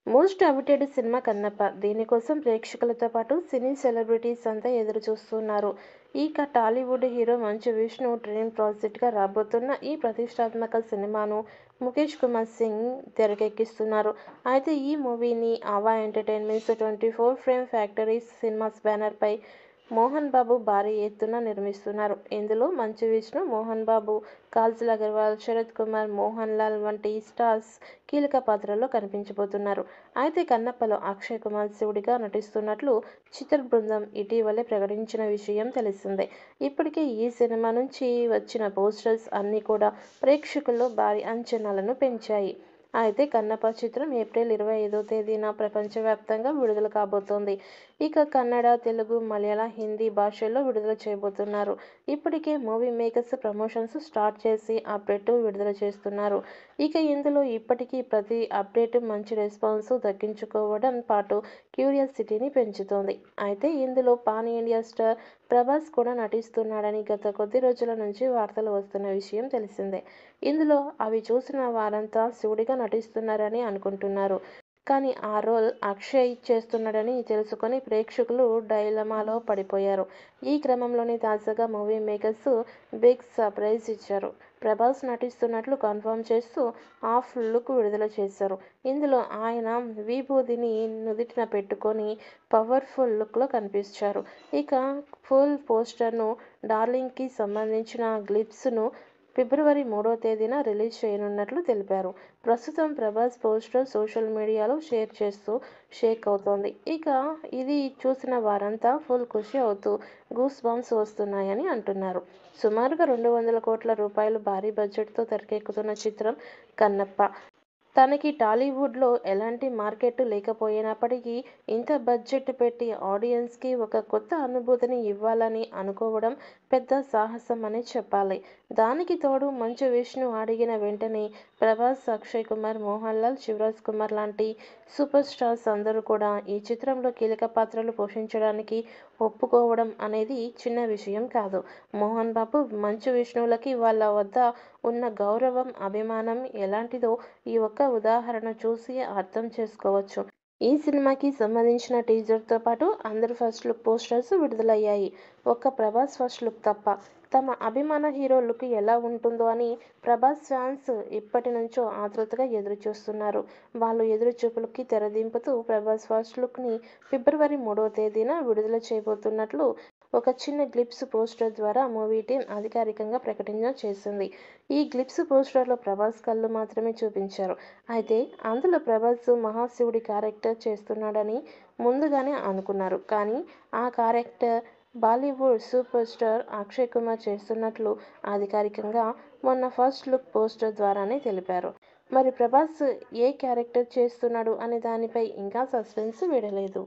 Most awaited cinema 'Kannappa'. దీనికోసం ప్రేక్షకులతో పాటు సినీ సెలబ్రిటీస్ అంతా ఎదురుచూస్తున్నారు. ఇక టాలీవుడ్ హీరో మంచు విష్ణు డ్రీమ్ ప్రాజెక్ట్‌గా రాబోతున్న ఈ ప్రతిష్టాత్మక సినిమాను ముఖేష్ కుమార్ సింగ్ తెరకెక్కిస్తున్నారు. అయితే ఈ మూవీని ఆవా ఎంటర్టైన్మెంట్స్ 24 ఫ్రేమ్ ఫ్యాక్టరీస్ సినిమాస్ బ్యానర్‌పై మోహన్ బాబు భారీ ఎత్తున నిర్మిస్తున్నారు. ఇందులో మంచు విష్ణు, మోహన్ బాబు, కాజల్ అగర్వాల్, శరత్ కుమార్, మోహన్ లాల్ వంటి స్టార్స్ కీలక పాత్రల్లో కనిపించబోతున్నారు. అయితే 'కన్నప్ప'లో అక్షయ్ కుమార్ శివుడిగా నటిస్తున్నట్లు చిత్ర బృందం ఇటీవలే ప్రకటించిన విషయం తెలిసిందే. ఇప్పటికే ఈ సినిమా నుంచి వచ్చిన పోస్టర్స్ అన్నీ కూడా ప్రేక్షకుల్లో భారీ అంచనాలను పెంచాయి. అయితే 'కన్నప్ప' చిత్రం ఏప్రిల్ 25వ తేదీన ప్రపంచవ్యాప్తంగా విడుదల కాబోతోంది. ఇక కన్నడ, తెలుగు, మలయాళ, హిందీ భాషల్లో విడుదల చేయబోతున్నారు. ఇప్పటికే మూవీ మేకర్స్ ప్రమోషన్స్ స్టార్ట్ చేసి అప్డేట్ విడుదల చేస్తున్నారు. ఇక ఇందులో ఇప్పటికీ ప్రతి అప్డేట్ మంచి రెస్పాన్స్ దక్కించుకోవడం పాటు క్యూరియాసిటీని పెంచుతోంది. అయితే ఇందులో పాన్ ఇండియా స్టార్ ప్రభాస్ కూడా నటిస్తున్నాడని గత కొద్ది రోజుల నుంచి వార్తలు వస్తున్న విషయం తెలిసిందే. ఇందులో అవి చూసిన వారంతా శివుడిగా నటిస్తున్నారని అనుకుంటున్నారు. కానీ ఆ రోల్ అక్షయ్ చేస్తున్నాడని తెలుసుకొని ప్రేక్షకులు డైలమాలో పడిపోయారు. ఈ క్రమంలోనే తాజాగా మూవీ మేకర్స్ బిగ్ సర్ప్రైజ్ ఇచ్చారు. ప్రభాస్ నటిస్తున్నట్లు కన్ఫర్మ్ చేస్తూ హాఫ్ లుక్ విడుదల చేశారు. ఇందులో ఆయన విభూదిని నుదిటిన పెట్టుకొని పవర్ఫుల్ లుక్లో కనిపించారు. ఇక ఫుల్ పోస్టర్ను, డార్లింగ్కి సంబంధించిన గ్లిప్స్ను ఫిబ్రవరి 3వ తేదీన రిలీజ్ చేయనున్నట్లు తెలిపారు. ప్రస్తుతం ప్రభాస్ పోస్టర్ సోషల్ మీడియాలో షేర్ చేస్తూ షేక్ అవుతోంది. ఇక ఇది చూసిన వారంతా ఫుల్ ఖుషి అవుతూ గూస్ బంప్స్ వస్తున్నాయని అంటున్నారు. సుమారుగా 200 కోట్ల రూపాయల భారీ బడ్జెట్తో తెరకెక్కుతున్న చిత్రం 'కన్నప్ప'. తనకి టాలీవుడ్లో ఎలాంటి మార్కెట్ లేకపోయినప్పటికీ ఇంత బడ్జెట్ పెట్టి ఆడియన్స్కి ఒక కొత్త అనుభూతిని ఇవ్వాలని అనుకోవడం పెద్ద సాహసం అనే చెప్పాలి. దానికి తోడు మంచు విష్ణు అడిగిన వెంటనే ప్రభాస్, అక్షయ్ కుమార్, మోహన్ లాల్, శివరాజ్ కుమార్ లాంటి సూపర్ స్టార్స్ అందరూ కూడా ఈ చిత్రంలో కీలక పాత్రలు పోషించడానికి ఒప్పుకోవడం అనేది చిన్న విషయం కాదు. మోహన్ బాబు, మంచు విష్ణువులకి వాళ్ళ వద్ద ఉన్న గౌరవం, అభిమానం ఎలాంటిదో ఈ ఒక్క ఉదాహరణ చూసి అర్థం చేసుకోవచ్చు. ఈ సినిమాకి సంబంధించిన టీజర్తో పాటు అందరి ఫస్ట్ లుక్ పోస్టర్స్ విడుదలయ్యాయి. ఒక్క ప్రభాస్ ఫస్ట్ లుక్ తప్ప. తమ అభిమాన హీరో లుక్ ఎలా ఉంటుందో అని ప్రభాస్ ఫ్యాన్స్ ఇప్పటి నుంచో ఆతృతగా ఎదురుచూస్తున్నారు. వాళ్ళు ఎదురుచూపులకి తెరదింపుతూ ప్రభాస్ ఫస్ట్ లుక్ని ఫిబ్రవరి 3వ తేదీన విడుదల చేయబోతున్నట్లు ఒక చిన్న గ్లిప్స్ పోస్టర్ ద్వారా మూవీ టీం అధికారికంగా ప్రకటన చేసింది. ఈ గ్లిప్స్ పోస్టర్లో ప్రభాస్ కళ్ళు మాత్రమే చూపించారు. అయితే అందులో ప్రభాస్ మహాశివుడి క్యారెక్టర్ చేస్తున్నాడని ముందుగానే అనుకున్నారు. కానీ ఆ character Bollywood super star Akshay Kumar చేస్తున్నట్లు అధికారికంగా మొన్న ఫస్ట్ లుక్ పోస్టర్ ద్వారానే తెలిపారు. మరి ప్రభాస్ ఏ క్యారెక్టర్ చేస్తున్నాడు అనే దానిపై ఇంకా సస్పెన్స్ వీడలేదు.